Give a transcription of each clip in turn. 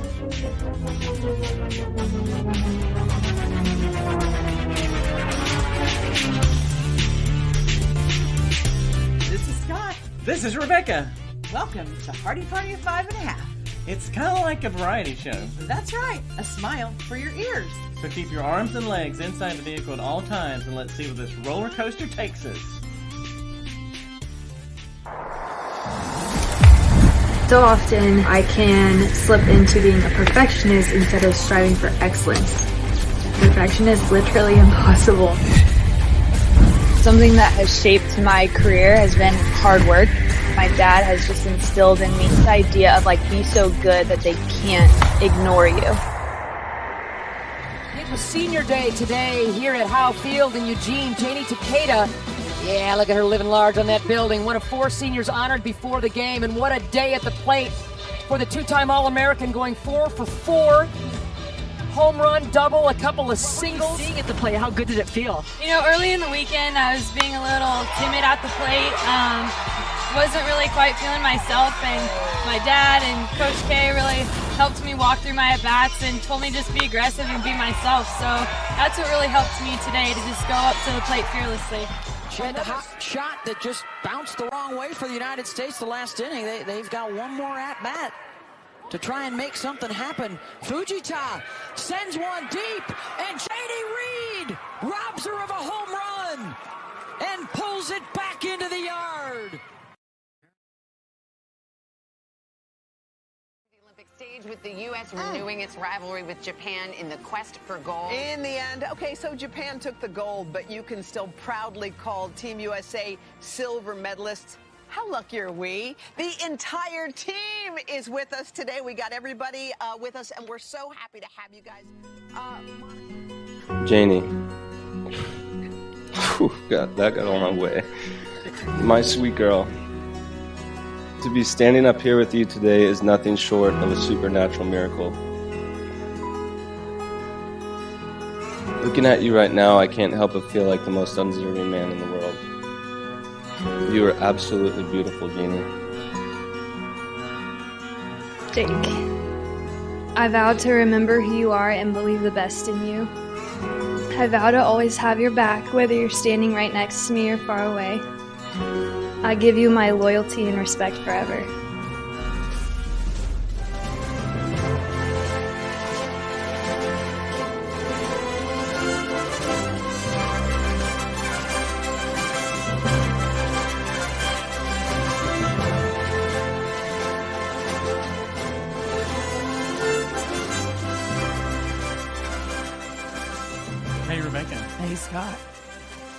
This is Scott. This is Rebecca. Welcome to Hardy Party of 5.5. It's kind of like a variety show. That's right, a smile for your ears. So keep your arms and legs inside the vehicle at all times and let's see where this roller coaster takes us. So often I can slip into being a perfectionist instead of striving for excellence. Perfection is literally impossible. Something that has shaped my career has been hard work. My dad has just instilled in me the idea of be so good that they can't ignore you. It was senior day today here at Howe Field in Eugene. Janie Takeda, yeah, look at her living large on that building. One of 4 seniors honored before the game, and what a day at the plate for the 2-time All-American, going 4 for 4. Home run, double, a couple of singles. Seeing at the plate, how good did it feel? Early in the weekend, I was being a little timid at the plate. Wasn't really quite feeling myself, and my dad and Coach K really helped me walk through my at-bats and told me just be aggressive and be myself. So that's what really helped me today, to just go up to the plate fearlessly. She had the hot shot that just bounced the wrong way for the United States the last inning. They've got one more at-bat to try and make something happen. Fujita sends one deep, and Janie Reed robs her of a home run and pulls it back into the yard. Stage with the U.S. renewing its rivalry with Japan in the quest for gold. In the end, okay, so Japan took the gold, but you can still proudly call Team USA silver medalists. How lucky are we? The entire team is with us today. We got everybody with us, and we're so happy to have you guys. Janie. God, that got all my way. My sweet girl. To be standing up here with you today is nothing short of a supernatural miracle. Looking at you right now, I can't help but feel like the most undeserving man in the world. You are absolutely beautiful, Janie. Jake, I vow to remember who you are and believe the best in you. I vow to always have your back, whether you're standing right next to me or far away. I give you my loyalty and respect forever. Hey, Rebecca. Hey, Scott.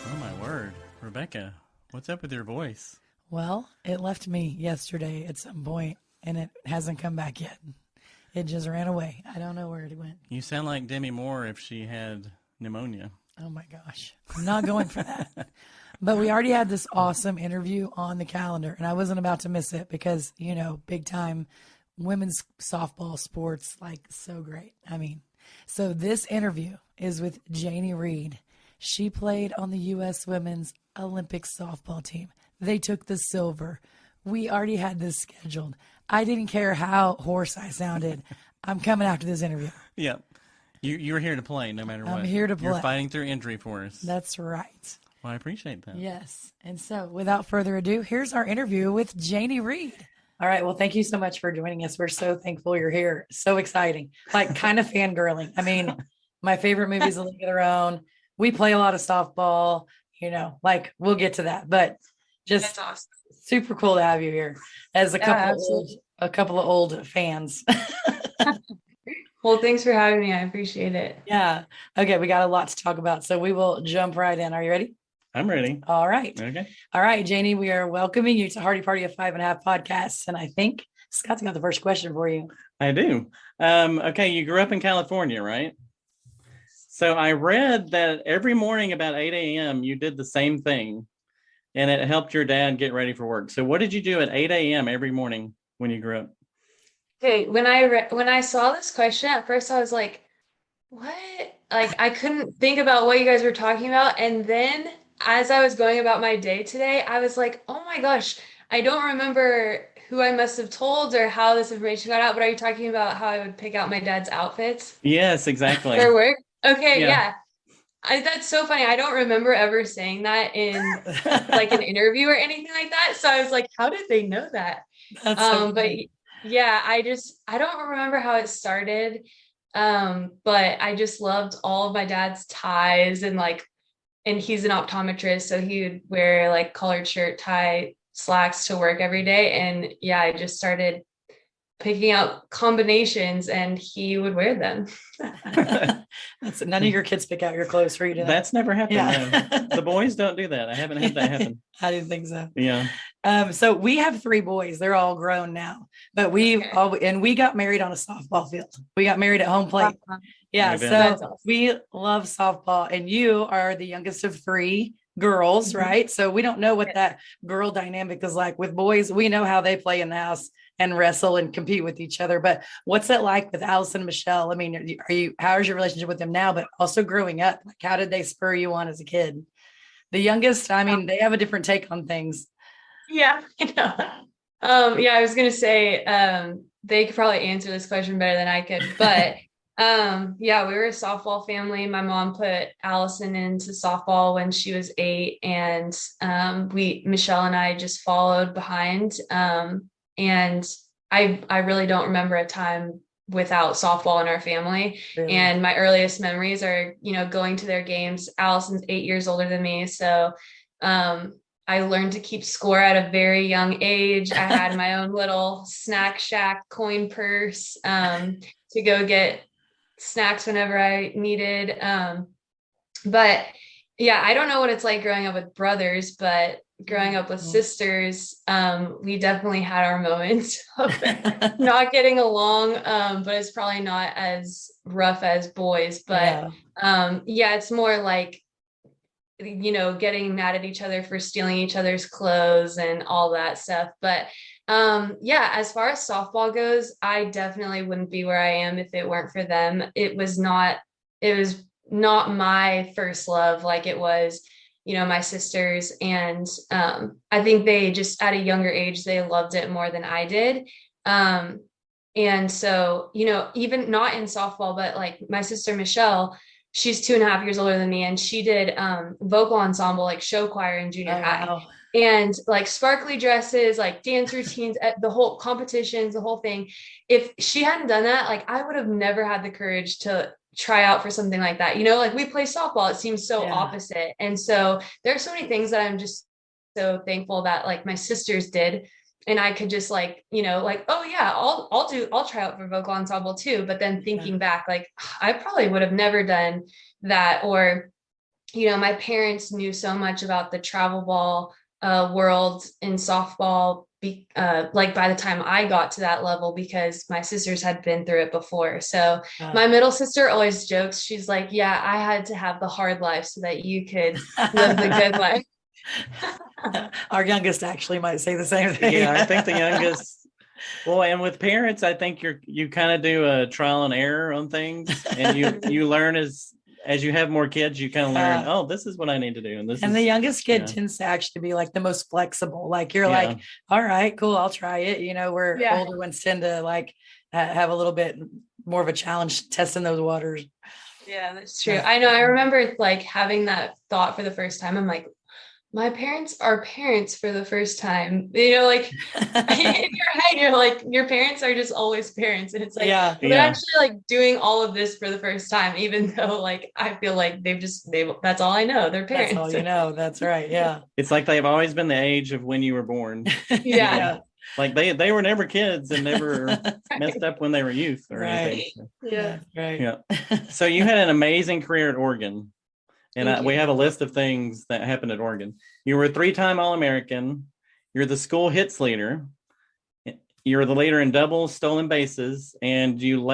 Oh, my word. Rebecca, what's up with your voice? Well, it left me yesterday at some point, and it hasn't come back yet. It just ran away. I don't know where it went. You sound like Demi Moore if she had pneumonia. Oh, my gosh. I'm not going for that. But we already had this awesome interview on the calendar, and I wasn't about to miss it because, big time women's softball sports, so great. So this interview is with Janie Reed. She played on the U.S. Women's Olympic softball team. They took the silver. We already had this scheduled. I didn't care how hoarse I sounded. I'm coming after this interview. Yeah. You're here to play no matter what. I'm here to play. You're fighting through injury for us. That's right. Well, I appreciate that. Yes. And so without further ado, here's our interview with Janie Reed. All right. Well, thank you so much for joining us. We're so thankful you're here. So exciting. Kind of fangirling. My favorite movie is A League of Their Own. We play a lot of softball, we'll get to that, but just awesome. Super cool to have you here as a couple of old fans. Well, thanks for having me. I appreciate it. Yeah. Okay. We got a lot to talk about, so we will jump right in. Are you ready? I'm ready. All right. Okay. All right, Janie, we are welcoming you to Hardy Party of 5.5 podcasts. And I think Scott's got the first question for you. I do. Okay. You grew up in California, right? So I read that every morning about 8 a.m. you did the same thing and it helped your dad get ready for work. So what did you do at 8 a.m. every morning when you grew up? Okay, when I saw this question at first, I was like, what? I couldn't think about what you guys were talking about. And then as I was going about my day today, I was like, oh my gosh, I don't remember who I must have told or how this information got out, but are you talking about how I would pick out my dad's outfits Yes, exactly. for work? Okay, Yeah. yeah. That's so funny. I don't remember ever saying that in like an interview or anything like that. So I was like, how did they know that? That's so But funny. yeah, I don't remember how it started. But I just loved all of my dad's ties and he's an optometrist, so he would wear like collared shirt, tie, slacks to work every day. And yeah, I just started picking out combinations and he would wear them. That's none of your kids pick out your clothes for you to. That's never happened. Yeah. No. The boys don't do that. I haven't had that happen. I didn't think so. Yeah. So we have 3 boys. They're all grown now, but we got married on a softball field. We got married at home plate. Yeah. Maybe. So That's awesome. we love softball, and you are the youngest of 3 girls, right? So we don't know what that girl dynamic is like with boys. We know how they play in the house and wrestle and compete with each other. But what's it like with Allison and Michelle? I mean, how's your relationship with them now, but also growing up? Like, how did they spur you on as a kid? The youngest, I mean, they have a different take on things. Yeah, I know. Yeah, I was gonna say they could probably answer this question better than I could, but yeah, we were a softball family. My mom put Allison into softball when she was 8, and Michelle and I just followed behind. And I really don't remember a time without softball in our family. Really? And my earliest memories are, going to their games. Allison's 8 years older than me, so I learned to keep score at a very young age. I had my own little snack shack coin purse to go get snacks whenever I needed. But yeah, I don't know what it's like growing up with brothers, but growing up with sisters, we definitely had our moments of not getting along, but it's probably not as rough as boys. But yeah, it's more like, getting mad at each other for stealing each other's clothes and all that stuff. But yeah, as far as softball goes, I definitely wouldn't be where I am if it weren't for them. It was not my first love like it was, my sisters. And I think they just at a younger age, they loved it more than I did. And so, even not in softball, but like my sister, Michelle, she's 2.5 years older than me, and she did vocal ensemble, like show choir in junior high. Wow. And like sparkly dresses, like dance routines, the whole competitions, the whole thing. If she hadn't done that, like I would have never had the courage to try out for something like that. Like we play softball, it seems so opposite. And so there's so many things that I'm just so thankful that like my sisters did. And I could just like, oh yeah, I'll try out for vocal ensemble too. But then thinking back, like I probably would have never done that. Or, my parents knew so much about the travel ball world in softball, like by the time I got to that level, because my sisters had been through it before. So my middle sister always jokes, she's like, yeah, I had to have the hard life so that you could live the good life. Our youngest actually might say the same thing. Yeah, I think the youngest. Well, and with parents, I think you kind of do a trial and error on things, and you learn as you have more kids, you kind of learn, oh, this is what I need to do, and the youngest kid tends to actually be like the most flexible. Like you're like, all right, cool, I'll try it. Where older ones tend to like have a little bit more of a challenge testing those waters. Yeah, that's true. I know. I remember like having that thought for the first time. I'm like, my parents are parents for the first time, like in your head, you're like, your parents are just always parents. And it's like, they're actually like doing all of this for the first time, even though like, I feel like that's all I know. They're parents. That's all you know. That's right. Yeah. It's like they've always been the age of when you were born. Yeah. Like they were never kids and never messed up when they were youth or anything. So. Yeah. Right. Yeah. So you had an amazing career at Oregon. And we have a list of things that happened at Oregon. You were a 3-time All-American. You're the school hits leader. You're the leader in doubles, stolen bases, and you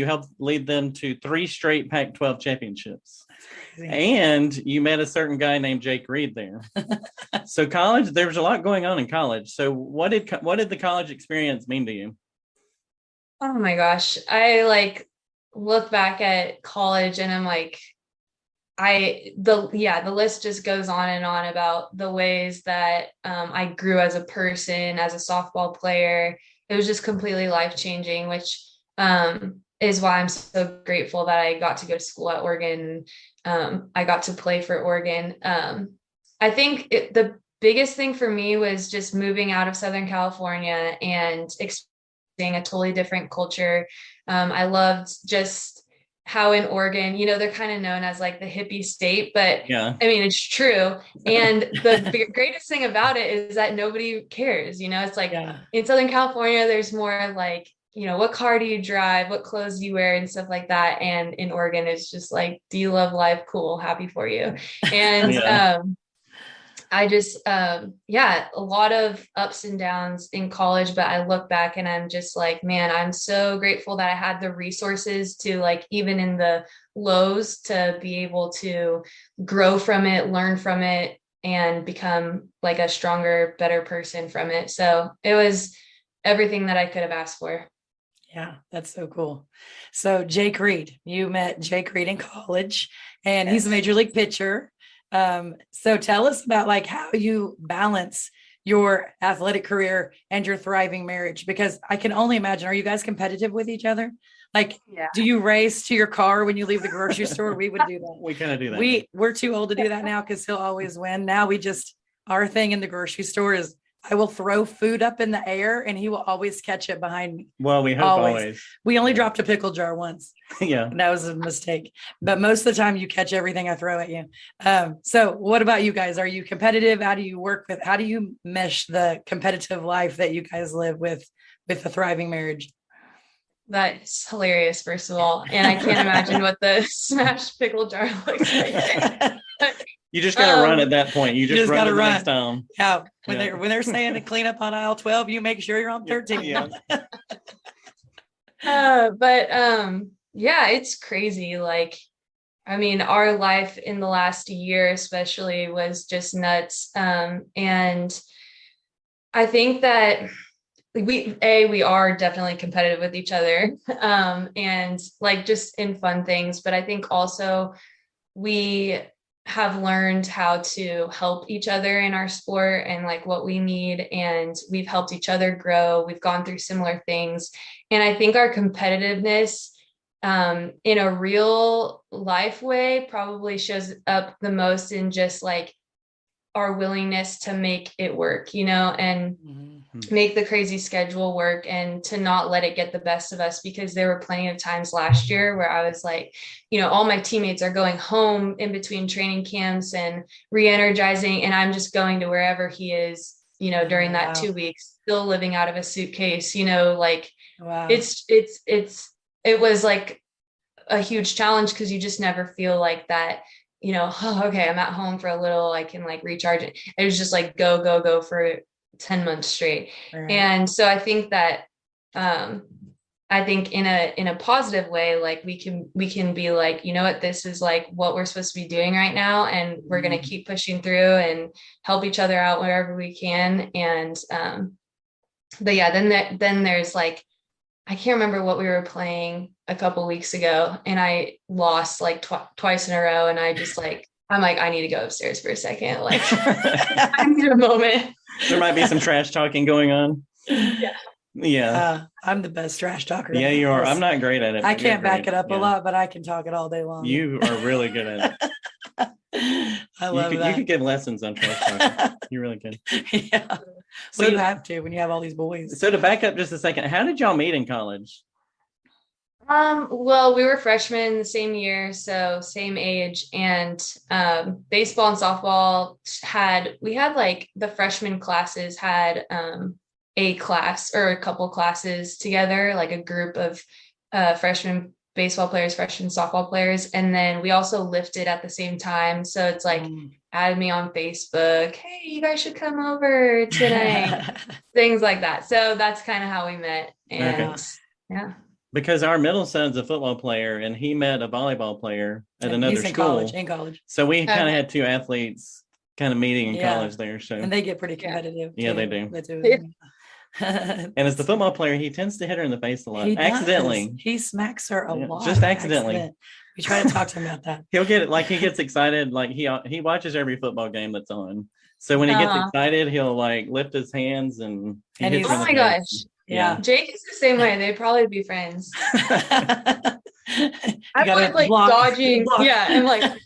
helped lead them to 3 straight Pac-12 championships. That's crazy. And you met a certain guy named Janie Reed there. So college, there was a lot going on in college. So what did the college experience mean to you? Oh my gosh. I like look back at college and I'm like, the list just goes on and on about the ways that I grew as a person, as a softball player. It was just completely life-changing, which is why I'm so grateful that I got to go to school at Oregon. I got to play for Oregon. I think the biggest thing for me was just moving out of Southern California and experiencing a totally different culture. I loved just how in Oregon, they're kind of known as like the hippie state, but yeah, I mean, it's true. And the greatest thing about it is that nobody cares, it's like in Southern California, there's more like, what car do you drive? What clothes do you wear and stuff like that. And in Oregon, it's just like, do you love life? Cool. Happy for you. And, I just, a lot of ups and downs in college, but I look back and I'm just like, man, I'm so grateful that I had the resources to like, even in the lows, to be able to grow from it, learn from it, and become like a stronger, better person from it. So it was everything that I could have asked for. Yeah, that's so cool. So Jake Reed, you met Jake Reed in college, and he's a major league pitcher. So tell us about like how you balance your athletic career and your thriving marriage, because I can only imagine, are you guys competitive with each other? Like, do you race to your car when you leave the grocery store? We would do that. We kind of do that. We're too old to do that now because he'll always win. Now our thing in the grocery store is I will throw food up in the air and he will always catch it behind me. Well, we hope always. We only dropped a pickle jar once. Yeah. And that was a mistake. But most of the time you catch everything I throw at you. So what about you guys? Are you competitive? How do you mesh the competitive life that you guys live with a thriving marriage? That's hilarious, first of all. And I can't imagine what the smashed pickle jar looks like. You just got to run at that point. You just got to run next time. Yeah. When they're saying to clean up on aisle 12, you make sure you're on 13. Yeah. It's crazy. Like, I mean, our life in the last year, especially, was just nuts. And I think that we are definitely competitive with each other, and like just in fun things. But I think also we have learned how to help each other in our sport and like what we need. And we've helped each other grow. We've gone through similar things. And I think our competitiveness in a real life way probably shows up the most in just like our willingness to make it work, and make the crazy schedule work, and to not let it get the best of us, because there were plenty of times last year where I was like, all my teammates are going home in between training camps and re-energizing, and I'm just going to wherever he is, during that 2 weeks, still living out of a suitcase, like it was like a huge challenge, because you just never feel like that, okay, I'm at home for a little, I can like recharge it. It was just like go for 10 months straight. Right. And so I think that I think in a positive way, like we can be like, what, this is like what we're supposed to be doing right now, and we're going to keep pushing through and help each other out wherever we can. And then there's like, I can't remember what we were playing a couple weeks ago, and I lost like twice in a row, and I'm like, I need to go upstairs for a second. Like, I need a moment. There might be some trash talking going on. Yeah. I'm the best trash talker. Yeah, you are. I'm not great at it. I can't back it up a lot, but I can talk it all day long. You are really good at it. I love that. You could give lessons on trash talking. You really could. Yeah. So you have to when you have all these boys. So to back up just a second, how did y'all meet in college? Well, we were freshmen the same year, so same age, and baseball and softball we had like the freshman classes had a class or a couple classes together, like a group of freshman baseball players, freshman softball players, and then we also lifted at the same time. So it's like added me on Facebook. Hey, you guys should come over tonight. Things like that. So that's kind of how we met. And yeah. Because our middle son's a football player, and he met a volleyball player at another school. In college. So we kind of had two athletes kind of meeting in college there. So and they get pretty competitive. Yeah, too. they do. And as the football player, he tends to hit her in the face a lot. He Accidentally. does. He smacks her a lot. Just by accidentally. accident. We try to talk to him about that. He'll get it, like he gets excited, like he watches every football game that's on. So when he gets excited, he'll like lift his hands and hits her in oh the my face. gosh. Yeah. Jake is the same way. They'd probably be friends. I'm gotta like block. dodging. Block. Yeah, I'm like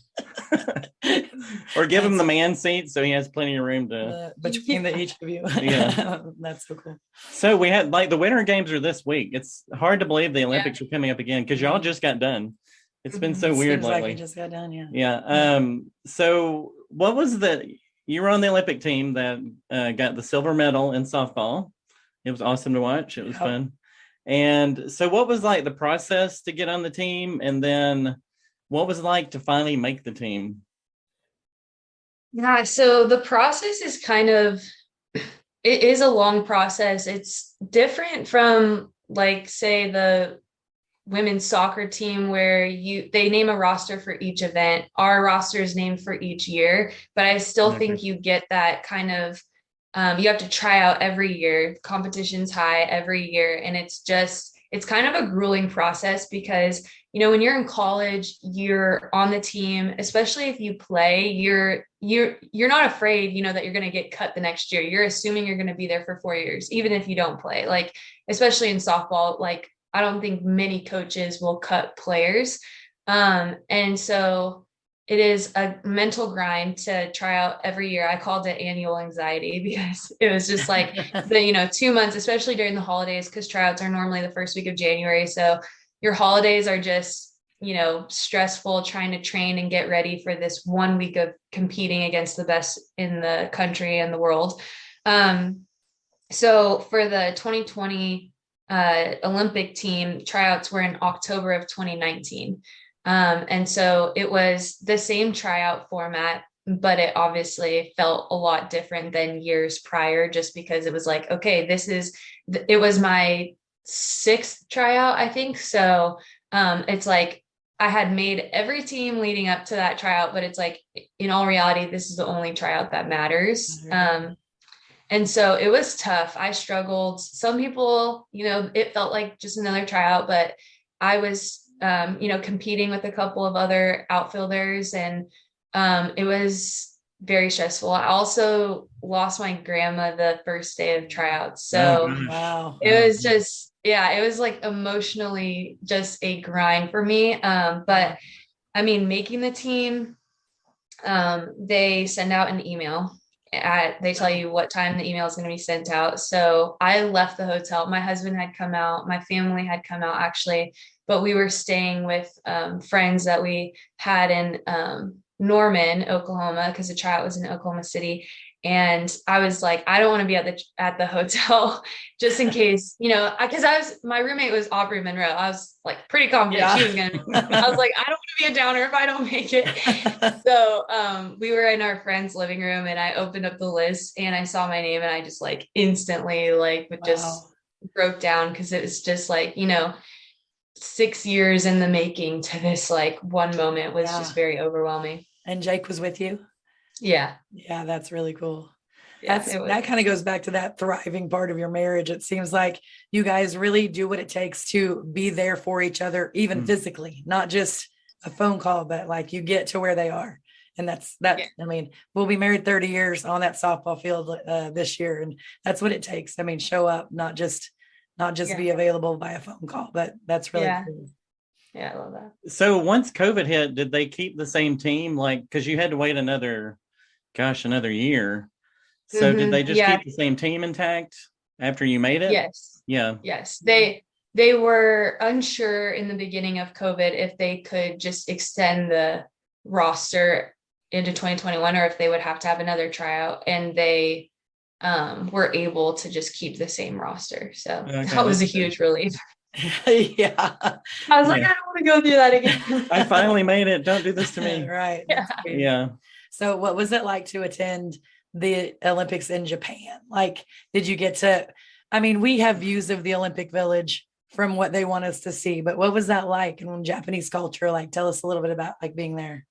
Or give him the man seat so he has plenty of room to between each of you. Yeah. That's so cool. So we had like the winter games are this week. It's hard to believe the Olympics are coming up again because y'all just got done. It's been so weird Seems lately. like we just got done, yeah. Yeah. So what was you were on the Olympic team that got the silver medal in softball. It was awesome to watch. It was fun. And so what was like the process to get on the team? And then what was it like to finally make the team? Yeah, so the process is it is a long process. It's different from like say the women's soccer team where they name a roster for each event. Our roster is named for each year, but I still think you get that kind of you have to try out every year. Competition's high every year, and it's kind of a grueling process because when you're in college, you're on the team, especially if you play, you're not afraid, that you're going to get cut the next year. You're assuming you're going to be there for 4 years, even if you don't play. Like, especially in softball, like I don't think many coaches will cut players. And so it is a mental grind to try out every year. I called it annual anxiety because it was just like 2 months, especially during the holidays, because tryouts are normally the first week of January. So your holidays are just, stressful, trying to train and get ready for this 1 week of competing against the best in the country and the world. So for the 2020 Olympic team, tryouts were in October of 2019. And so it was the same tryout format, but it obviously felt a lot different than years prior, just because it was like, okay, it was my 6th tryout, I think. So it's like I had made every team leading up to that tryout, but it's like, in all reality, this is the only tryout that matters. And so it was tough. I struggled. Some people, it felt like just another tryout, but I was competing with a couple of other outfielders, and it was very stressful. I also lost my grandma the first day of tryouts. So it was just, it was like emotionally just a grind for me. But I mean, making the team, they send out an email. They tell you what time the email is going to be sent out. So I left the hotel. My husband had come out. My family had come out, actually. But we were staying with friends that we had in Norman, Oklahoma, because the tryout was in Oklahoma City. And I was like, I don't want to be at the hotel just in case, because my roommate was Aubrey Monroe. I was like pretty confident she was going to. I was like, I don't want to be a downer if I don't make it. So we were in our friend's living room, and I opened up the list and I saw my name, and I just like instantly just broke down, because it was just like 6 years in the making to this like one moment was just very overwhelming. And Jake was with you? Yeah, that's really cool. Yeah, that kind of goes back to that thriving part of your marriage. It seems like you guys really do what it takes to be there for each other, even physically, not just a phone call, but like you get to where they are. And that's that. Yeah. I mean, we'll be married 30 years on that softball field this year, and that's what it takes. I mean, show up, not just be available by a phone call, but that's really cool. Yeah, I love that. So once COVID hit, did they keep the same team? Like, because you had to wait another year. So did they just keep the same team intact after you made it? Yes. Yeah. Yes. They were unsure in the beginning of COVID if they could just extend the roster into 2021 or if they would have to have another tryout. And they were able to just keep the same roster. So that was a huge relief. Yeah. I was like, I don't want to go through that again. I finally made it. Don't do this to me. Right. Yeah. So what was it like to attend the Olympics in Japan? Like, did you get to, I mean, we have views of the Olympic Village from what they want us to see, but what was that like in Japanese culture? Like, tell us a little bit about like being there.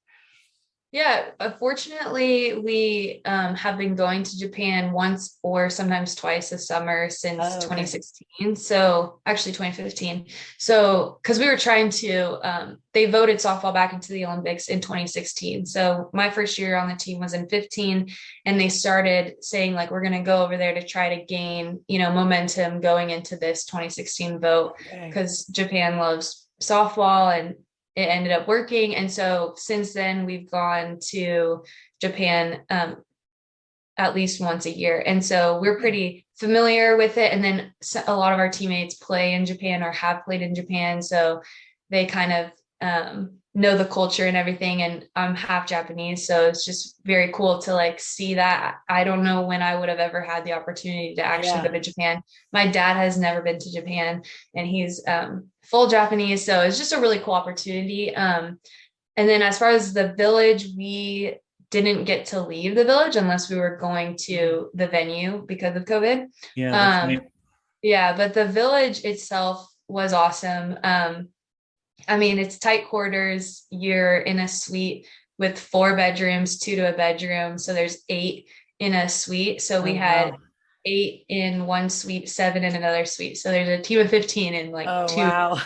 Yeah, fortunately, we have been going to Japan once or sometimes twice a summer since Oh, okay. 2016. So actually 2015. So because we were trying to, they voted softball back into the Olympics in 2016. So my first year on the team was in 15, and they started saying like we're going to go over there to try to gain, momentum going into this 2016 vote Okay. because Japan loves softball and it ended up working. And so since then we've gone to Japan at least once a year. And so we're pretty familiar with it. And then a lot of our teammates play in Japan or have played in Japan. So they kind of know the culture and everything. And I'm half Japanese. So it's just very cool to like see that. I don't know when I would have ever had the opportunity to actually go to Japan. My dad has never been to Japan, and he's full Japanese. So it's just a really cool opportunity. And then as far as the village, we didn't get to leave the village unless we were going to the venue because of COVID. Yeah, that's neat. Yeah, but the village itself was awesome. I mean, it's tight quarters. You're in a suite with 4 bedrooms, 2 to a bedroom. So there's 8 in a suite. So we had 8 in one suite, 7 in another suite. So there's a team of 15 in like 2. Wow.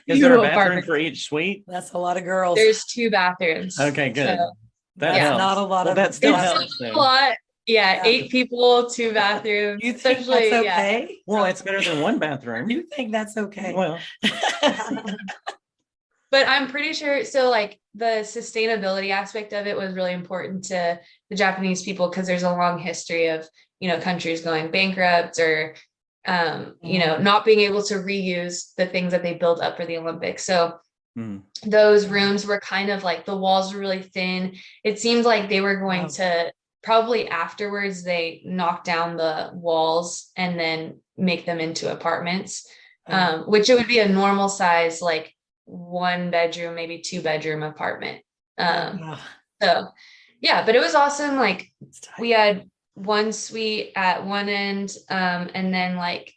Is there a bathroom for each suite? That's a lot of girls. There's 2 bathrooms. Okay, good. So, That helps. Not a lot well, of that still it's helps. a lot. Yeah, 8 people, 2 bathrooms. You think Especially, that's yeah. okay? Well, it's better than one bathroom. You think that's okay? Well, But I'm pretty sure, so like the sustainability aspect of it was really important to the Japanese people because there's a long history of, countries going bankrupt or, not being able to reuse the things that they built up for the Olympics. So those rooms were kind of like the walls were really thin. It seemed like they were going to probably afterwards, they knock down the walls and then make them into apartments, which it would be a normal size, like 1 bedroom, maybe 2 bedroom apartment. So yeah, but it was awesome. Like we had one suite at one end, and then like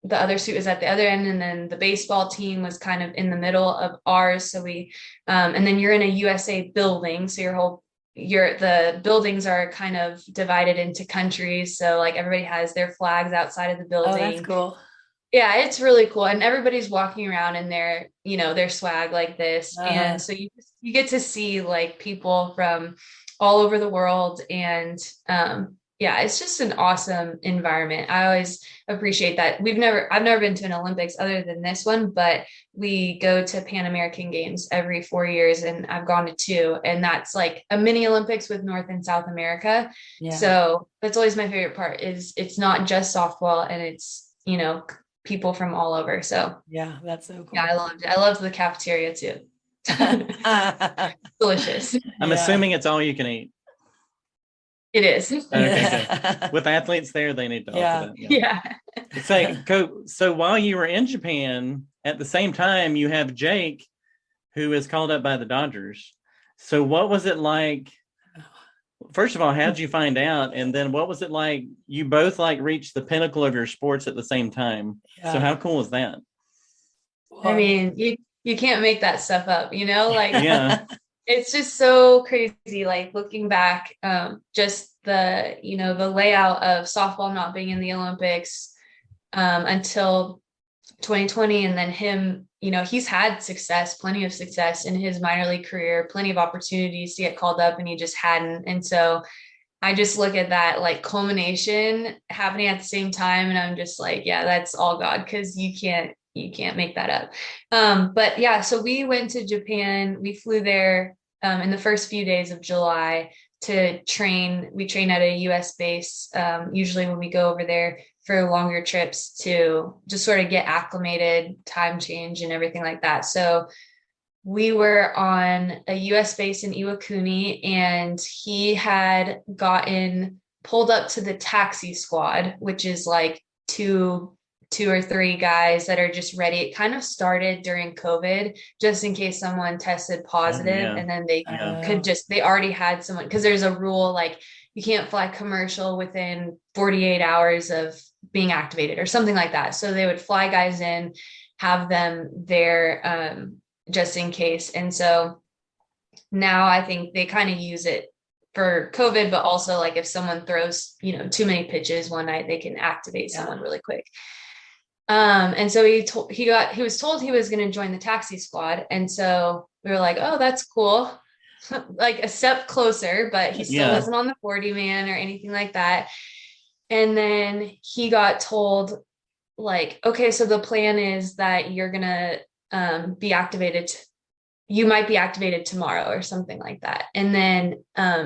the other suite was at the other end, and then the baseball team was kind of in the middle of ours. So we, and then you're in a USA building. So the buildings are kind of divided into countries. So like everybody has their flags outside of the building. Oh, that's cool. Yeah, it's really cool. And everybody's walking around in their, their swag like this. And so you get to see like people from all over the world. And yeah, it's just an awesome environment. I always appreciate that. I've never been to an Olympics other than this one, but we go to Pan American Games every 4 years, and I've gone to 2, and that's like a mini Olympics with North and South America. Yeah. So that's always my favorite part is it's not just softball, and it's, people from all over. So yeah, that's so cool. Yeah, I loved it. I loved the cafeteria too. Delicious. I'm assuming it's all you can eat. It is. Okay, good. With athletes there, they need to offer that. Yeah. It's like, so while you were in Japan, at the same time, you have Jake, who is called up by the Dodgers. So what was it like? First of all, how did you find out? And then what was it like? You both like reached the pinnacle of your sports at the same time. Yeah. So how cool is that? I mean, you can't make that stuff up, like Yeah. It's just so crazy. Like looking back, just the, the layout of softball not being in the Olympics until 2020. And then him, he's had plenty of success in his minor league career, plenty of opportunities to get called up, and he just hadn't. And so I just look at that like culmination happening at the same time. And I'm just like, yeah, that's all God. 'Cause you can't make that up. But yeah, so we went to Japan. We flew there in the first few days of July to train. We train at a US base, usually when we go over there for longer trips to just sort of get acclimated, time change and everything like that. So we were on a US base in Iwakuni, and he had gotten pulled up to the taxi squad, which is like two or three guys that are just ready. It kind of started during COVID, just in case someone tested positive, and then they they already had someone, because there's a rule like you can't fly commercial within 48 hours of being activated or something like that. So they would fly guys in, have them there just in case. And so now I think they kind of use it for COVID, but also like if someone throws, too many pitches one night, they can activate someone really quick. And so he was told he was going to join the taxi squad. And so we were like, oh, that's cool. Like a step closer, but he still wasn't on the 40 man or anything like that. And then he got told like, okay, so the plan is that you're going to be activated. You might be activated tomorrow or something like that. And then,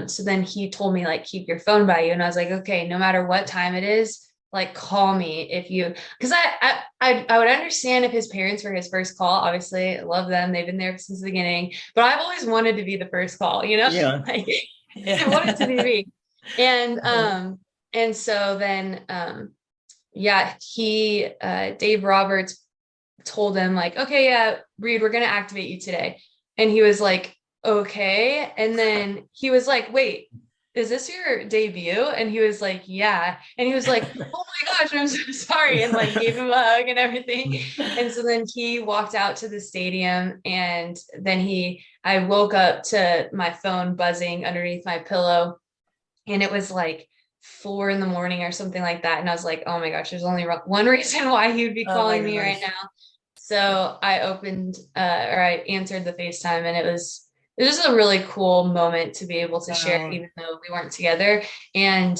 so then he told me like, keep your phone by you. And I was like, okay, no matter what time it is, like call me if you, because I would understand if his parents were his first call. Obviously, I love them. They've been there since the beginning, but I've always wanted to be the first call, Yeah. Like, I wanted to be me. And so then, Dave Roberts told him like, okay, yeah, Reed, we're going to activate you today. And he was like, okay. And then he was like, wait, is this your debut? And he was like, yeah. And he was like, oh my gosh, I'm so sorry. And like gave him a hug and everything. And so then he walked out to the stadium, and then I woke up to my phone buzzing underneath my pillow, and it was like 4 a.m. or something like that. And I was like, oh my gosh, there's only one reason why he would be calling me right now. So I I answered the FaceTime, and it was just a really cool moment to be able to share, even though we weren't together. And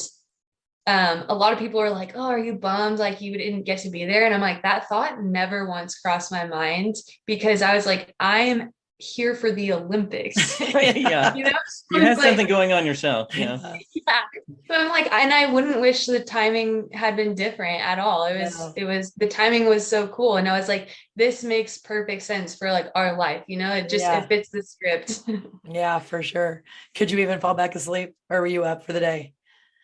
a lot of people were like, oh, are you bummed like you didn't get to be there? And I'm like, that thought never once crossed my mind, because I was like, I'm here for the Olympics. Yeah. You had something going on yourself. Yeah. So I'm like, and I wouldn't wish the timing had been different at all. It was the timing was so cool. And I was like, this makes perfect sense for like our life. It fits the script. Yeah, for sure. Could you even fall back asleep, or were you up for the day?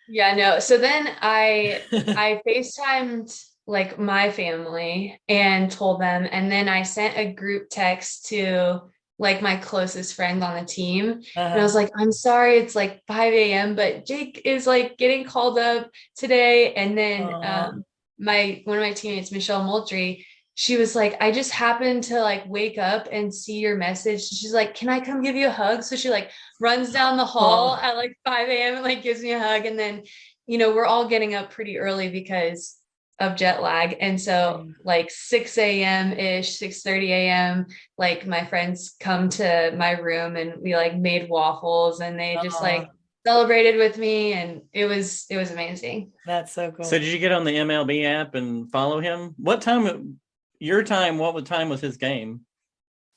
Yeah, no. So then I FaceTimed like my family and told them, and then I sent a group text to like my closest friend on the team. And I was like, I'm sorry, it's like 5 a.m., but Jake is like getting called up today. And then one of my teammates, Michelle Moultrie, she was like, I just happened to like wake up and see your message. She's like, can I come give you a hug? So she like runs down the hall at like 5 a.m. and like gives me a hug. And then, we're all getting up pretty early because of jet lag. And so like 6 a.m. ish, 6:30 a.m., like my friends come to my room, and we like made waffles, and they just like celebrated with me, and it was amazing. That's so cool. So did you get on the MLB app and follow him? What time was his game?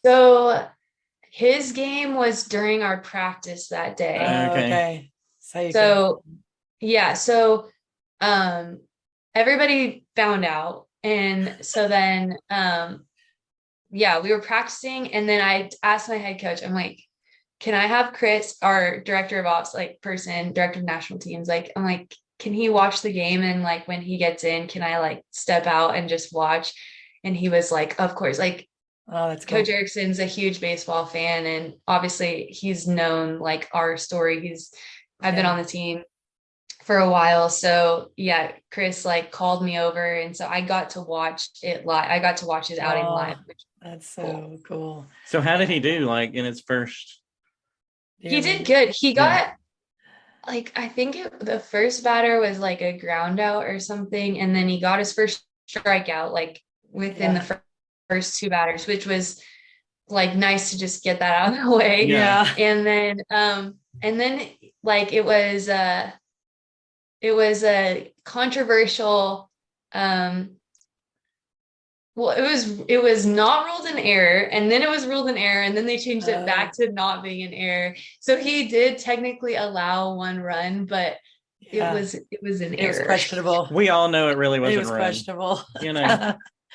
So his game was during our practice that day. Okay. So everybody found out. And so then, we were practicing, and then I asked my head coach, I'm like, can I have Chris, our director of ops, director of national teams, I'm like, can he watch the game? And like, when he gets in, can I like step out and just watch? And he was like, of course, like, that's cool. Coach Erickson's a huge baseball fan, and obviously he's known like our story. I've been on the team for a while. So yeah, Chris like called me over, and so I got to watch it live. I got to watch his outing live. That's so cool. So how did he do like in his first? He did good. He got like, I think the first batter was like a ground out or something, and then he got his first strikeout like within the first 2 batters, which was like nice to just get that out of the way. Yeah. And then like it was a controversial, it was not ruled an error, and then it was ruled an error, and then they changed it back to not being an error. So he did technically allow 1 run, but it was an error. It was questionable. We all know it really wasn't. It was questionable.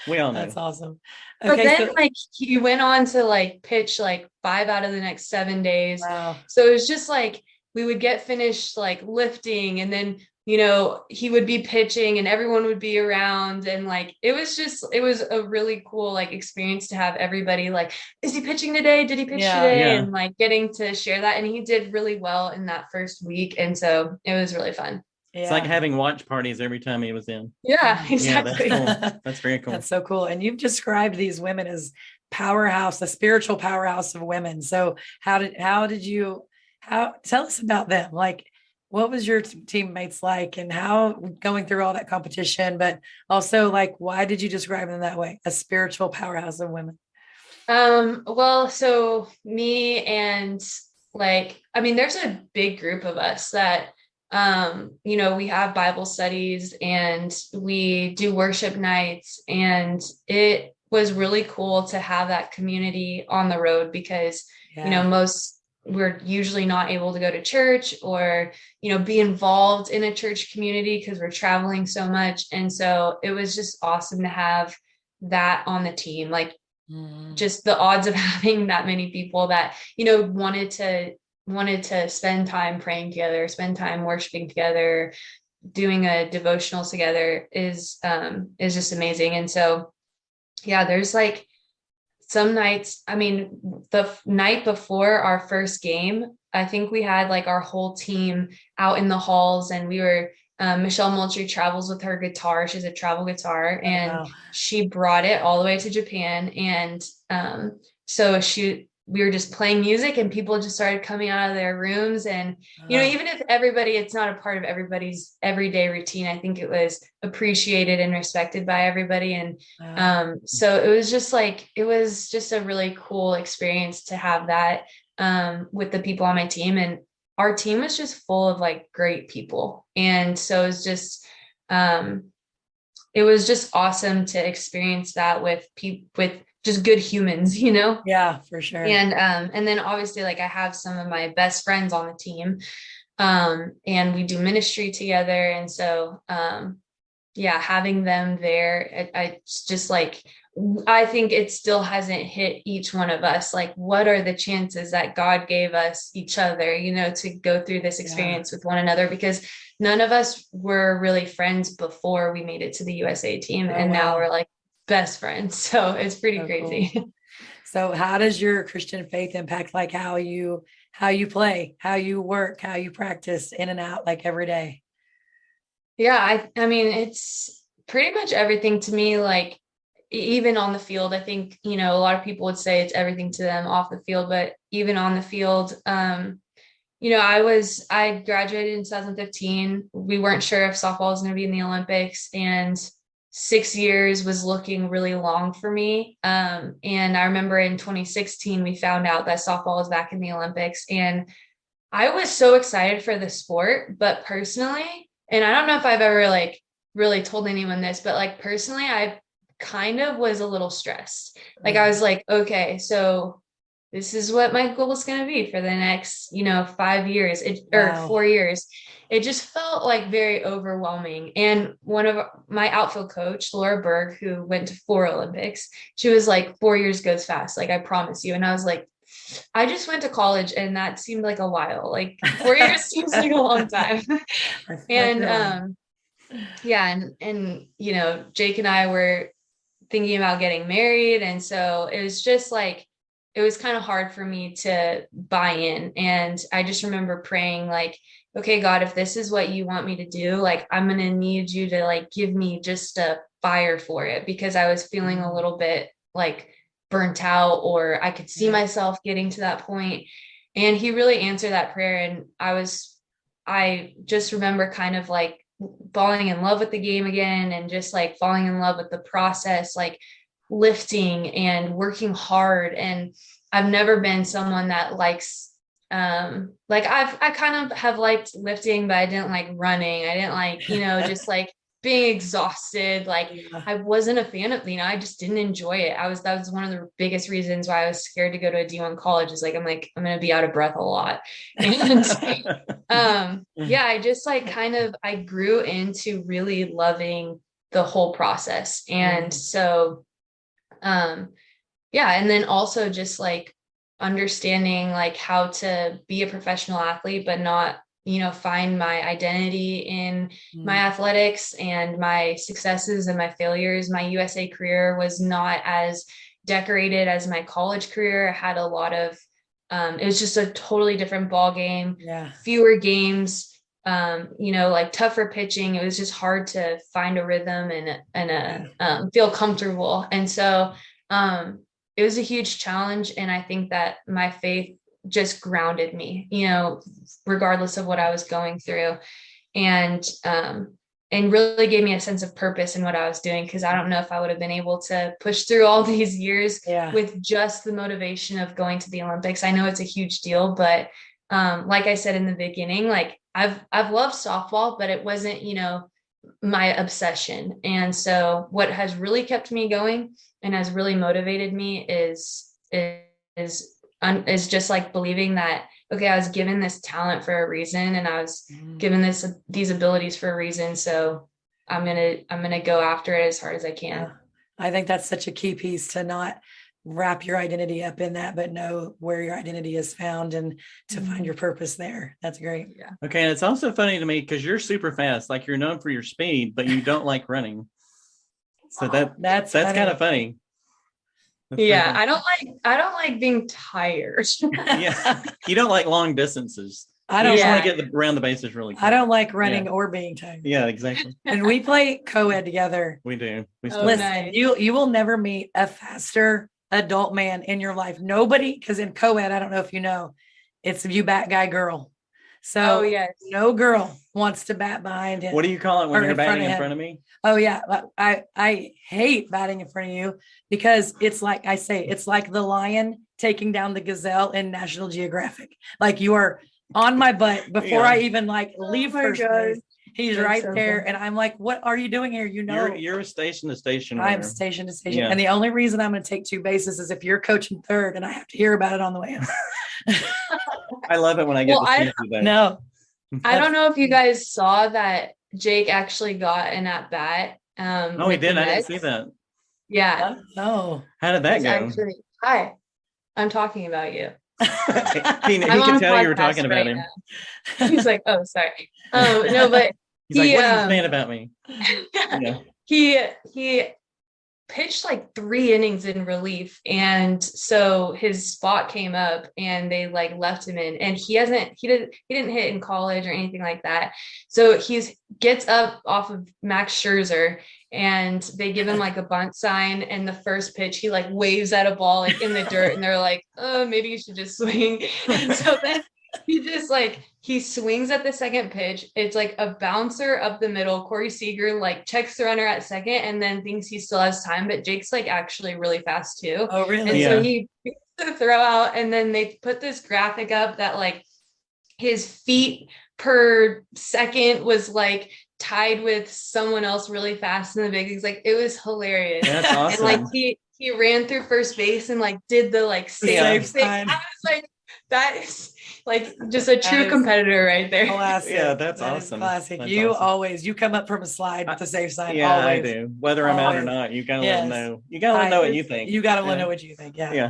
We all know. That's awesome. But then like he went on to like pitch like 5 out of the next 7 days. Wow. So it was just like we would get finished like lifting, and then he would be pitching, and everyone would be around, and like it was a really cool like experience to have everybody like, is he pitching today? Did he pitch today? And like getting to share that, and he did really well in that first week, and so it was really fun. It's like having watch parties every time he was in. Yeah, exactly. Yeah, that's cool. That's very cool. That's so cool. And you've described these women as powerhouse, a spiritual powerhouse of women. So how tell us about them? Like, what was your teammates like, and how going through all that competition, but also like, why did you describe them that way? A spiritual powerhouse of women. Well, so me and there's a big group of us that, we have Bible studies and we do worship nights, and it was really cool to have that community on the road because, we're usually not able to go to church or, be involved in a church community because we're traveling so much. And so it was just awesome to have that on the team. Like, just the odds of having that many people that, wanted to spend time praying together, spend time worshiping together, doing a devotional together is just amazing. And so, yeah, there's like some nights, the night before our first game, I think we had like our whole team out in the halls, and we were, Michelle Moultrie travels with her guitar. She's a travel guitar, and she brought it all the way to Japan. And so we were just playing music, and people just started coming out of their rooms. And, even if it's not a part of everybody's everyday routine, I think it was appreciated and respected by everybody. And so it was just a really cool experience to have that with the people on my team. And our team was just full of like great people. And so it was just awesome to experience that with just good humans, Yeah, for sure. And then obviously, like, I have some of my best friends on the team, and we do ministry together. And so, having them there, I think it still hasn't hit each one of us. Like, what are the chances that God gave us each other, to go through this experience with one another? Because none of us were really friends before we made it to the USA team. And now we're like best friends. So it's pretty crazy. Cool. So how does your Christian faith impact like how you play, how you work, how you practice in and out, like every day? Yeah, I mean, it's pretty much everything to me. Like, even on the field, I think, a lot of people would say it's everything to them off the field, but even on the field, I graduated in 2015. We weren't sure if softball was going to be in the Olympics, and 6 years was looking really long for me. And I remember in 2016, we found out that softball was back in the Olympics, and I was so excited for the sport. But personally, and I don't know if I've ever like really told anyone this, but like personally, I kind of was a little stressed. Like, I was like, okay, so this is what my goal is going to be for the next, 5 years or 4 years. It just felt like very overwhelming. And one of my outfield coach, Laura Berg, who went to 4 Olympics, she was like, 4 years goes fast. Like, I promise you. And I was like, I just went to college, and that seemed like a while. Like, 4 years seems like a long time. And Jake and I were thinking about getting married. And so it was just like, it was kind of hard for me to buy in. And I just remember praying like, okay, God, if this is what you want me to do, like, I'm going to need you to like give me just a fire for it, because I was feeling a little bit like burnt out, or I could see myself getting to that point. And he really answered that prayer. And I just remember kind of like falling in love with the game again, and just like falling in love with the process, like lifting and working hard. And I've never been someone that likes, I kind of have liked lifting, but I didn't like running. I didn't like, just like being exhausted. Like, I wasn't a fan of, I just didn't enjoy it. that was one of the biggest reasons why I was scared to go to a D1 college, is like, I'm going to be out of breath a lot. And, I just like I grew into really loving the whole process. And so, and then also just like understanding like how to be a professional athlete, but not, find my identity in my athletics and my successes and my failures. My USA career was not as decorated as my college career. I had a lot of, it was just a totally different ball game, fewer games, like tougher pitching. It was just hard to find a rhythm and feel comfortable. And so, it was a huge challenge. And I think that my faith just grounded me, you know, regardless of what I was going through. And really gave me a sense of purpose in what I was doing. Cause I don't know if I would have been able to push through all these years with just the motivation of going to the Olympics. I know it's a huge deal, but like I said in the beginning, like I've loved softball, but it wasn't, you know, my obsession. And so what has really kept me going and has really motivated me is just like believing that, okay, I was given this talent for a reason, and I was given these abilities for a reason. So I'm gonna go after it as hard as I can. Yeah. I think that's such a key piece, to not wrap your identity up in that, but know where your identity is found and to find your purpose there. That's great. Yeah. Okay. And it's also funny to me because you're super fast, like you're known for your speed, but you don't like running. So that's kind of funny. Yeah, I don't like being tired. Yeah, you don't like long distances. I don't just want like to get around the bases really quick. I don't like running or being tired. Yeah, exactly. And we play co-ed together. We do. Listen, nice. you will never meet a faster adult man in your life. Nobody, because in co-ed, I don't know if you know, it's you bat guy girl. So no girl wants to bat behind him. What do you call it when you're batting in front of me? Oh yeah. I hate batting in front of you because it's like I say, it's like the lion taking down the gazelle in National Geographic. Like you are on my butt before I even like leave first base. He's right there. And I'm like, what are you doing here? You know, you're a station to station. I'm station to station. And the only reason I'm going to take 2 bases is if you're coaching third and I have to hear about it on the way in. I love it when I get to see that. No. I don't know if you guys saw that Jake actually got an at bat. Oh, he did. I didn't see that. Yeah. Oh, how did that go? Actually, hi, I'm talking about you. he can tell you were talking about him. He's like, oh, sorry. No, but he's like, what are you saying about me? He pitched like 3 innings in relief, and so his spot came up and they like left him in, and he didn't hit in college or anything like that. So gets up off of Max Scherzer, and they give him like a bunt sign, and the first pitch he like waves at a ball like in the dirt, and they're like, oh, maybe you should just swing. And so then he swings at the second pitch. It's like a bouncer up the middle. Corey Seager like checks the runner at second and then thinks he still has time, but Jake's like actually really fast too. Oh, really? And so he picks the throw out, and then they put this graphic up that like his feet per second was like tied with someone else really fast in the big leagues. Like it was hilarious. That's awesome. And like he ran through first base and like did the like safe sign. I was like, that is like just a true competitor right there. Classic. Yeah, that's awesome. Classic. That's you awesome. always come up from a slide with the safe sign. Yeah, always. I do. Whether I'm out or not, you gotta let them know. You gotta let them know what you think. You gotta let them know what you think. Yeah.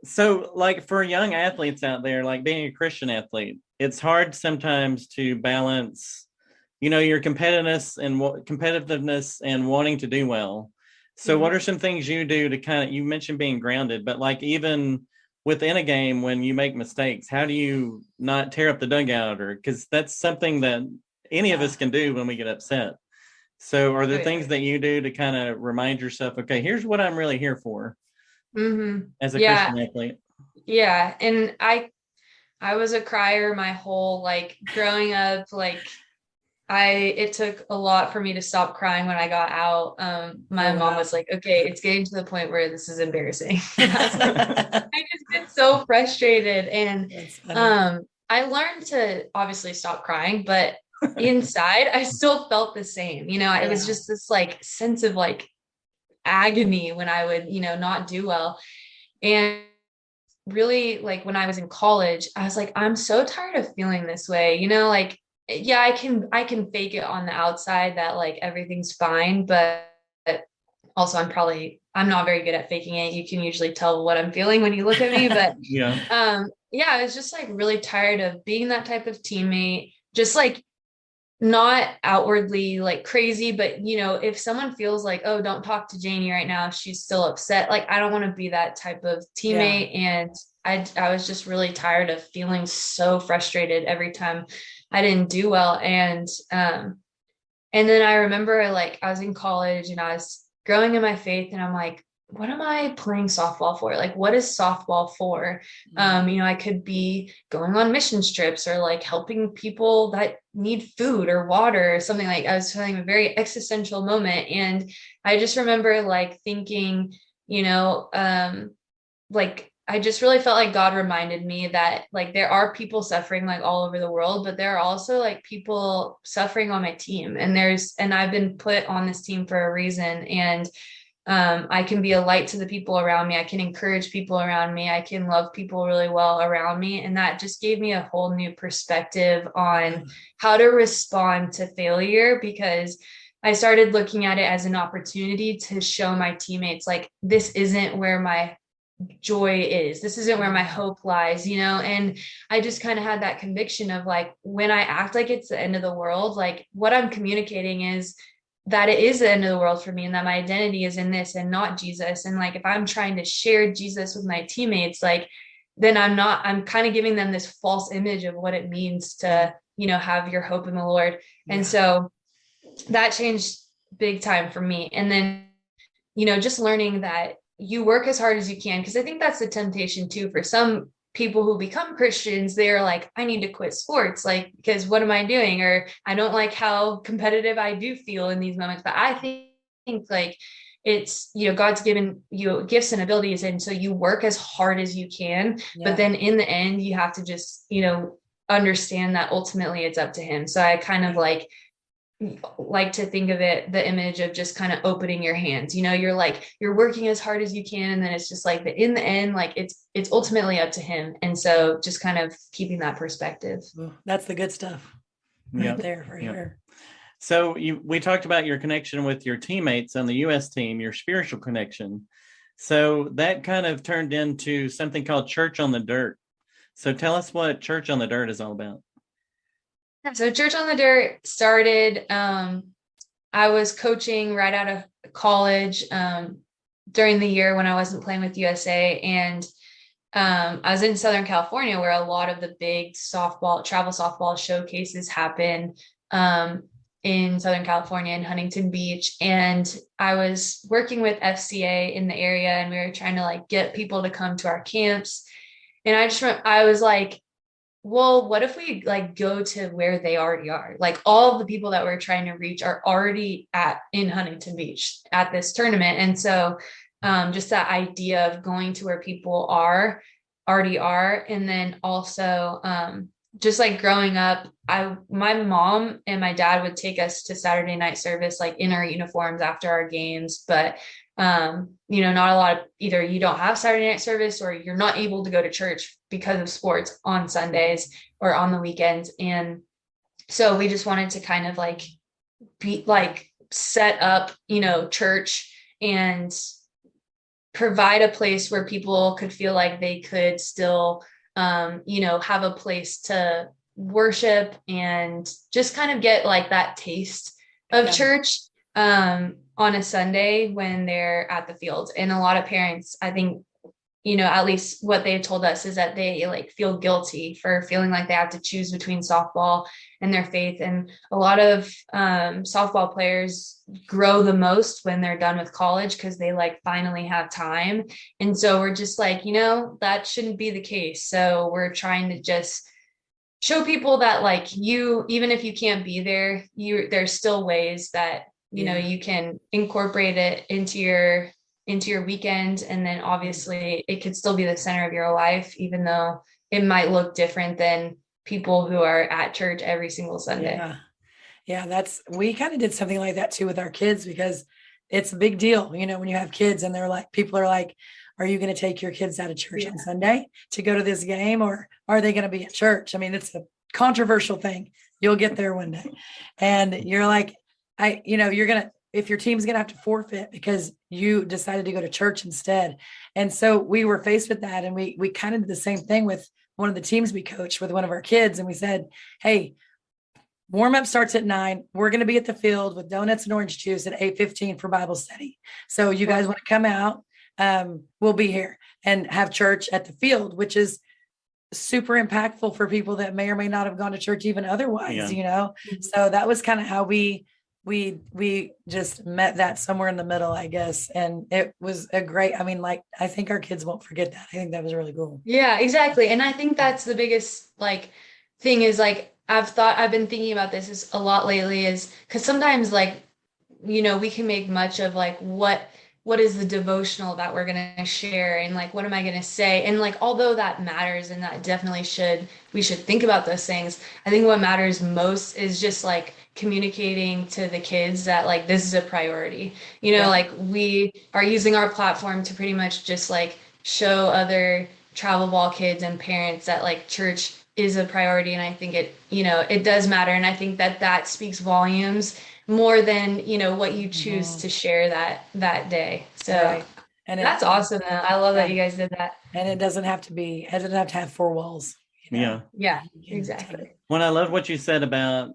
So, like for young athletes out there, like being a Christian athlete, it's hard sometimes to balance, you know, your competitiveness and wanting to do well. So, what are some things you do to you mentioned being grounded, but like even within a game when you make mistakes, how do you not tear up the dugout? Or because that's something that any of us can do when we get upset. So are there things that you do to kind of remind yourself, okay, here's what I'm really here for as a Christian athlete? Yeah. And I was a crier my whole, like growing up, like it took a lot for me to stop crying when I got out. My mom was like, okay, it's getting to the point where this is embarrassing. I just get so frustrated. And I learned to obviously stop crying, but inside I still felt the same. You know, it was just this like sense of like agony when I would, you know, not do well. And really, like when I was in college, I was like, I'm so tired of feeling this way, you know, like, yeah, I can fake it on the outside that like everything's fine, but also I'm not very good at faking it. You can usually tell what I'm feeling when you look at me, but I was just like really tired of being that type of teammate, just like not outwardly like crazy, but you know, if someone feels like, oh, don't talk to Janie right now, she's still upset. Like, I don't want to be that type of teammate. And I was just really tired of feeling so frustrated every time I didn't do well. And then I remember like I was in college and I was growing in my faith, and I'm like, what am I playing softball for? Like, what is softball for? I could be going on mission trips or like helping people that need food or water or something. Like, I was having a very existential moment. And I just remember like thinking, like, I just really felt like God reminded me that like there are people suffering like all over the world, but there are also like people suffering on my team. And I've been put on this team for a reason. And I can be a light to the people around me. I can encourage people around me. I can love people really well around me. And that just gave me a whole new perspective on how to respond to failure, because I started looking at it as an opportunity to show my teammates, like, this isn't where my joy is. This isn't where my hope lies, and I just kind of had that conviction of like, when I act like it's the end of the world, like what I'm communicating is that it is the end of the world for me and that my identity is in this and not Jesus. And like, if I'm trying to share Jesus with my teammates, like, then I'm kind of giving them this false image of what it means to, have your hope in the Lord. Yeah. And so that changed big time for me. And then, just learning that you work as hard as you can, because I think that's the temptation too for some people who become Christians. They're like, I need to quit sports, like, because what am I doing? Or I don't like how competitive I do feel in these moments. But I think like it's, God's given you gifts and abilities, and so you work as hard as you can. Yeah. But then in the end, you have to just understand that ultimately it's up to Him. So I kind of like to think of it, the image of just kind of opening your hands, you're working as hard as you can, and then it's just like in the end, like it's ultimately up to Him. And so just kind of keeping that perspective. That's the good stuff right there for sure. So we talked about your connection with your teammates on the U.S. team, your spiritual connection. So that kind of turned into something called Church on the Dirt. So tell us what Church on the Dirt is all about. So Church on the Dirt started, I was coaching right out of college during the year when I wasn't playing with USA. And I was in Southern California, where a lot of the big travel softball showcases happen in Southern California in Huntington Beach. And I was working with FCA in the area, and we were trying to like get people to come to our camps. And I was like, well, what if we like go to where they already are? Like, all of the people that we're trying to reach are already in Huntington Beach at this tournament. And so just that idea of going to where people already are. And then also just like growing up, my mom and my dad would take us to Saturday night service, like in our uniforms after our games. But not a lot of, either you don't have Saturday night service or you're not able to go to church because of sports on Sundays or on the weekends. And so we just wanted to kind of like be like set up, church and provide a place where people could feel like they could still, have a place to worship and just kind of get like that taste of church on a Sunday when they're at the field. And a lot of parents, I think, at least what they told us is that they like feel guilty for feeling like they have to choose between softball and their faith. And a lot of softball players grow the most when they're done with college, because they like finally have time. And so we're just like, that shouldn't be the case. So we're trying to just show people that like even if you can't be there, there's still ways that you can incorporate it into your weekend. And then obviously it could still be the center of your life, even though it might look different than people who are at church every single Sunday. Yeah. We kind of did something like that too with our kids, because it's a big deal, when you have kids and people are like, are you going to take your kids out of church on Sunday to go to this game, or are they going to be at church? I mean, it's a controversial thing. You'll get there one day. And you're like, if your team's going to have to forfeit because you decided to go to church instead. And so we were faced with that. And we kind of did the same thing with one of the teams we coached with one of our kids. And we said, hey, warm up starts at 9. We're going to be at the field with donuts and orange juice at 8:15 for Bible study. So you guys want to come out? We'll be here and have church at the field, which is super impactful for people that may or may not have gone to church even otherwise, So that was kind of how we we just met that somewhere in the middle, I guess. And it was a great, I mean, like, I think our kids won't forget that. I think that was really cool. Yeah, exactly. And I think that's the biggest like thing is like I've been thinking about this is a lot lately is because sometimes like we can make much of like what is the devotional that we're going to share and like what am I going to say, and like although that matters and that definitely we should think about those things, I think what matters most is just like communicating to the kids that like this is a priority, like we are using our platform to pretty much just like show other travel ball kids and parents that like church is a priority. And I think it does matter, and I think that speaks volumes more than what you choose to share that day. So Right. And that's awesome. I love that you guys did that. And it doesn't have to have four walls. Yeah, exactly. When I love what you said about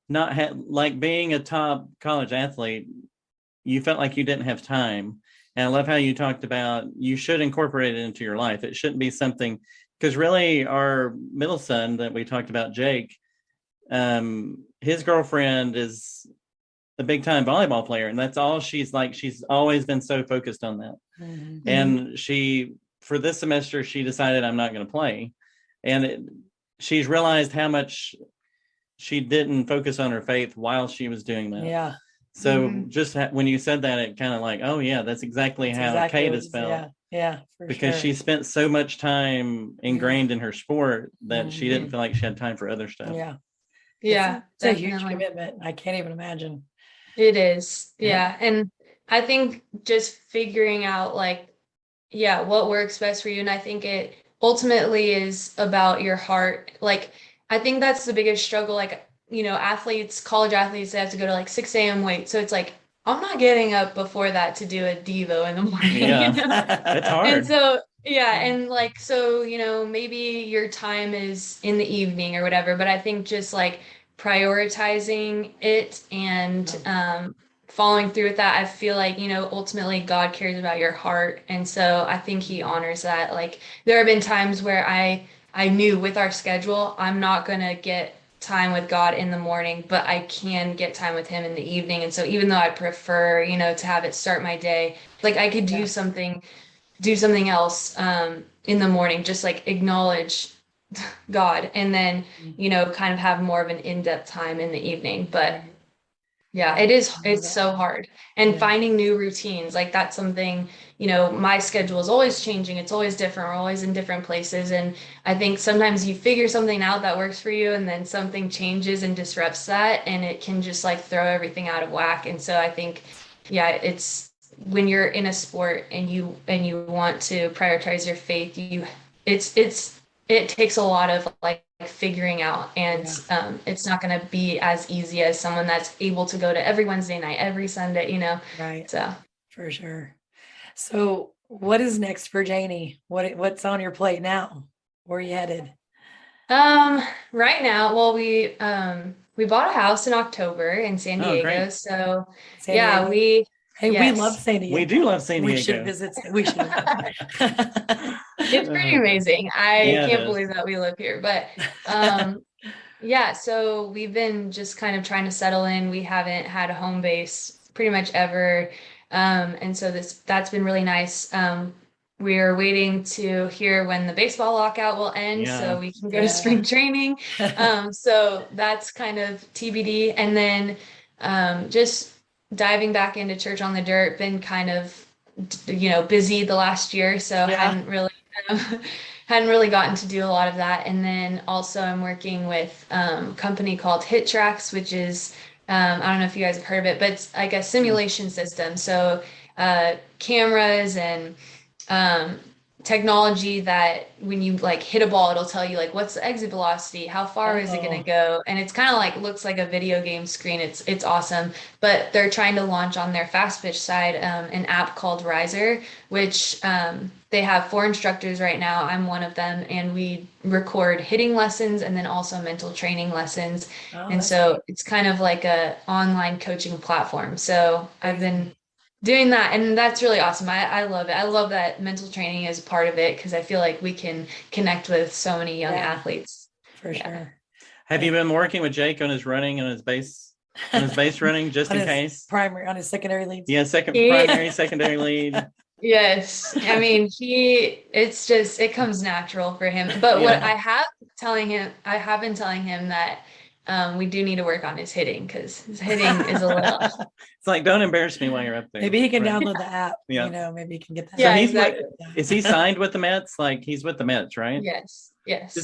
not like being a top college athlete, you felt like you didn't have time. And I love how you talked about you should incorporate it into your life. It shouldn't be something, because really our middle son that we talked about, Jake, his girlfriend is a big time volleyball player, and that's all she's always been so focused on that. Mm-hmm. And for this semester, she decided I'm not going to play. And she's realized how much she didn't focus on her faith while she was doing that. Yeah. So just when you said that, it kind of like, oh yeah, that's exactly how Kate has felt. Yeah. Because she spent so much time ingrained in her sport that she didn't feel like she had time for other stuff. Yeah. Yeah. It's a huge commitment. I can't even imagine. It is. Yeah. And I think just figuring out like, what works best for you. And I think it ultimately is about your heart. Like, I think that's the biggest struggle. Like, college athletes, they have to go to like 6 a.m. wait. So it's like, I'm not getting up before that to do a Devo in the morning. Yeah. That's hard. And so, and like, so, maybe your time is in the evening or whatever, but I think just like prioritizing it and following through with that, I feel like, ultimately God cares about your heart. And so I think he honors that. Like, there have been times where I knew with our schedule, I'm not going to get time with God in the morning, but I can get time with him in the evening. And so even though I prefer, to have it start my day, like I could do something else in the morning, just like acknowledge God, and then, kind of have more of an in-depth time in the evening. But yeah, it's so hard. And finding new routines, like that's something, my schedule is always changing. It's always different. We're always in different places. And I think sometimes you figure something out that works for you, and then something changes and disrupts that, and it can just like throw everything out of whack. And so I think, it's when you're in a sport and you want to prioritize your faith, it takes a lot of like figuring out, and it's not going to be as easy as someone that's able to go to every Wednesday night, every Sunday, Right. So for sure. So what is next for Janie? What's on your plate now? Where are you headed? Right now, well, we bought a house in October in San Diego. Great. So San Diego? we love San Diego. We do love San Diego. We should visit. We should. It's pretty amazing. I can't believe that we live here, but so we've been just kind of trying to settle in. We haven't had a home base pretty much ever. And so that's been really nice. We're waiting to hear when the baseball lockout will end so we can go to spring training. So that's kind of TBD. And then just diving back into Church on the Dirt, been kind of, busy the last year. So hadn't really gotten to do a lot of that. And then also I'm working with a company called Hit Tracks, which is, I don't know if you guys have heard of it, but it's like a simulation system. So cameras and technology that when you like hit a ball, it'll tell you like what's the exit velocity, how far is it going to go, and it's kind of like looks like a video game screen. It's awesome. But they're trying to launch on their fast pitch side an app called Riser, which they have 4 instructors right now. I'm one of them, and we record hitting lessons and then also mental training lessons. And so it's kind of like a online coaching platform. So I've been doing that, and that's really awesome. I love it. I love that mental training is part of it, because I feel like we can connect with so many young athletes. For sure. Have you been working with Jake on his running and his base on his base running, just On in his case. Primary on his secondary leads. Yeah, primary, secondary lead. Yes. I mean, it comes natural for him. But what Yeah. I have been telling him that we do need to work on his hitting because his hitting is a little. It's like, don't embarrass me while you're up there. Maybe he can Right. download the app. Yeah. You know, maybe he can get that. Yeah, So he's exactly. is he signed with the Mets? Like he's with the Mets, right? Yes. Yes.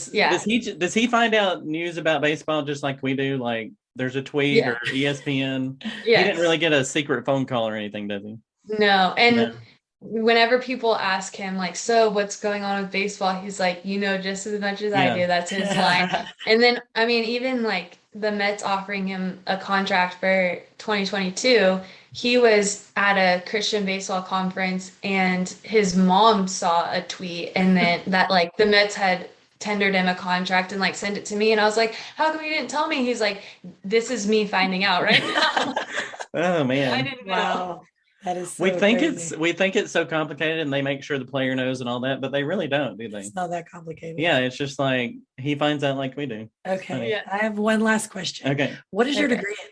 Does he find out news about baseball just like we do? Like there's a tweet Yeah. or ESPN. Yes. He didn't really get a secret phone call or anything, does he? No. And No. whenever people ask him, like, so what's going on with baseball? He's like, just as much as I do. That's his line. And then, I mean, even like the Mets offering him a contract for 2022, he was at a Christian baseball conference and his mom saw a tweet and then that like the Mets had tendered him a contract and like sent it to me. And I was like, how come you didn't tell me? He's like, this is me finding out right now. Oh man. I didn't know. Wow. That is so we think crazy. it's so complicated and they make sure the player knows and all that, but they really don't, do they? It's not that complicated. Yeah, it's just like he finds out like we do. Okay. Yeah. I have one last question. Okay. What is your Okay. degree in?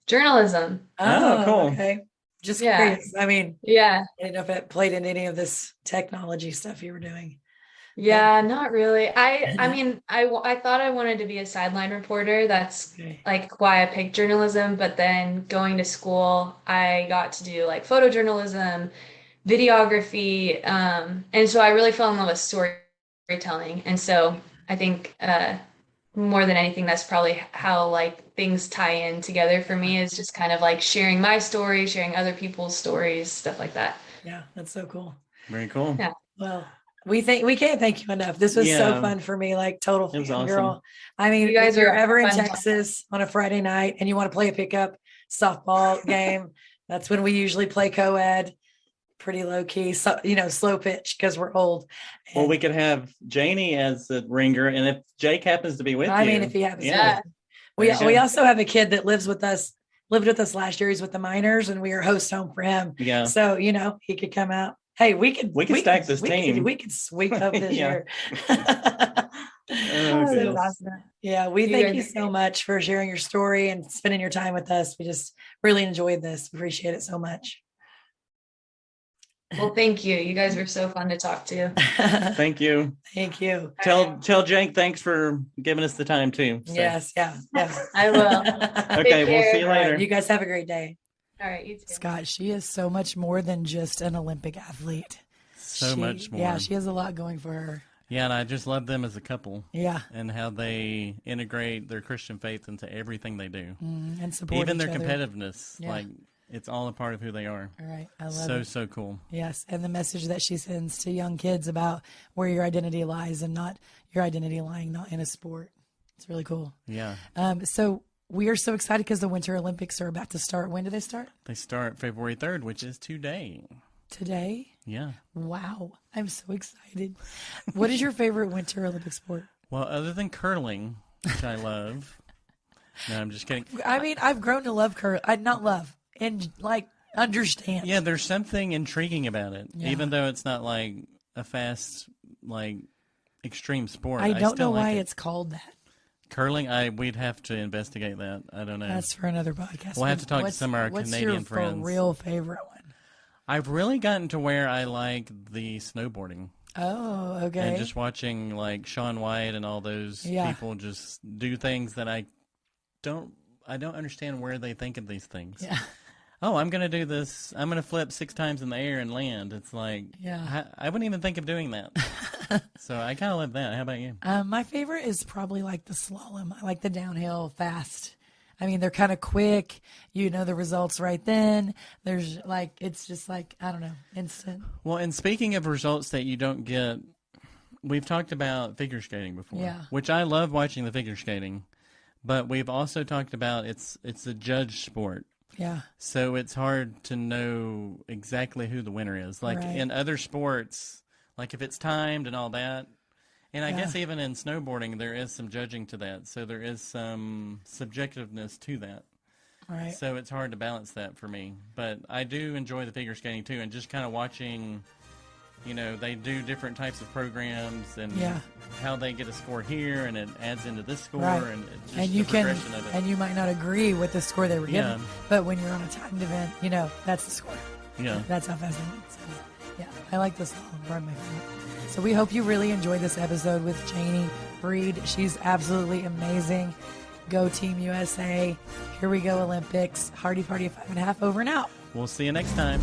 Journalism. Oh, cool. Okay. Just Yeah. curious. I mean, Yeah. I didn't know if it played in any of this technology stuff you were doing. Yeah, not really. I mean, I thought I wanted to be a sideline reporter. That's Okay. like why I picked journalism. But then going to school, I got to do like photojournalism, videography, and so I really fell in love with storytelling. And so I think more than anything, that's probably how like things tie in together for me is just kind of like sharing my story, sharing other people's stories, stuff like that. Yeah, that's so cool. Very cool. Yeah. Well, we can't thank you enough. This was so Yeah. fun for me, like total It was girl. awesome. I mean, You guys if you're are ever in fun to Texas on a Friday night and you want to play a pickup softball game, that's when we usually play co-ed, pretty low key, so, slow pitch because we're old. Well, And, we could have Janie as the ringer, and if Jake happens to be with you, I mean, if he happens, yeah. we There you we go. also have a kid that lived with us last year. He's with the minors, and we are host home for him. Yeah. So he could come out. Hey, we could stack this team. We could sweep up this Yeah. year. Oh, So, goodness. awesome. yeah, we You thank guys you are so much for sharing your story and spending your time with us. We just really enjoyed this. Appreciate it so much. Well, thank you. You guys were so fun to talk to. Thank you. Thank you. Tell Jake thanks for giving us the time too. So. Yes, yeah. I will. Okay, we'll see you All right, later. you guys have a great day. All right, you too. Scott, she is so much more than just an Olympic athlete. So much more. Yeah, she has a lot going for her. Yeah, and I just love them as a couple. Yeah. And how they integrate their Christian faith into everything they do. And support Even each their other. competitiveness. Yeah. Like it's all a part of who they are. All right. I love it. So cool. Yes. And the message that she sends to young kids about where your identity lies and not your identity lying not in a sport. It's really cool. Yeah. So we are so excited because the Winter Olympics are about to start. When do they start? They start February 3rd, which is today. Today? Yeah. Wow. I'm so excited. What is your favorite Winter Olympic sport? Well, other than curling, which I love. No, I'm just kidding. I mean, I've grown to love curling. Not love, and like understand. Yeah, there's something intriguing about it, Yeah. even though it's not like a fast, like extreme sport. I don't still know why like it. it's called that. Curling. We'd have to investigate that. I don't know. That's for another podcast. We'll have to talk to What's- some of our what's Canadian your friends. real favorite one? I've really gotten to where I like the snowboarding. Oh, okay. And just watching like Shaun White and all those Yeah. people just do things that I don't understand where they think of these things. Yeah. Oh, I'm going to do this. I'm going to flip 6 times in the air and land. It's like, Yeah. I wouldn't even think of doing that. So I kind of love that. How about you? My favorite is probably like the slalom. I like the downhill fast. I mean, they're kind of quick. You know the results right then. There's like, it's just like, I don't know, instant. Well, and speaking of results that you don't get, we've talked about figure skating before, Yeah. which I love watching the figure skating, but we've also talked about it's a judge sport. Yeah. So it's hard to know exactly who the winner is. Like Right. in other sports, like if it's timed and all that, and I Yeah. guess even in snowboarding, there is some judging to that. So there is some subjectiveness to that. Right. So it's hard to balance that for me. But I do enjoy the figure skating too, and just kind of watching they do different types of programs and Yeah. how they get a score here, and it adds into this score, Right. and it's just And the you can, progression of it. and you might not agree with the score they were given, Yeah. but when you're on a timed event, that's the score. Yeah. That's how fast they went. So, yeah, I like this song. Probably my favorite. So we hope you really enjoyed this episode with Janie Reed. She's absolutely amazing. Go Team USA. Here we go, Olympics. Hardy Party of 5.5 over and out. We'll see you next time.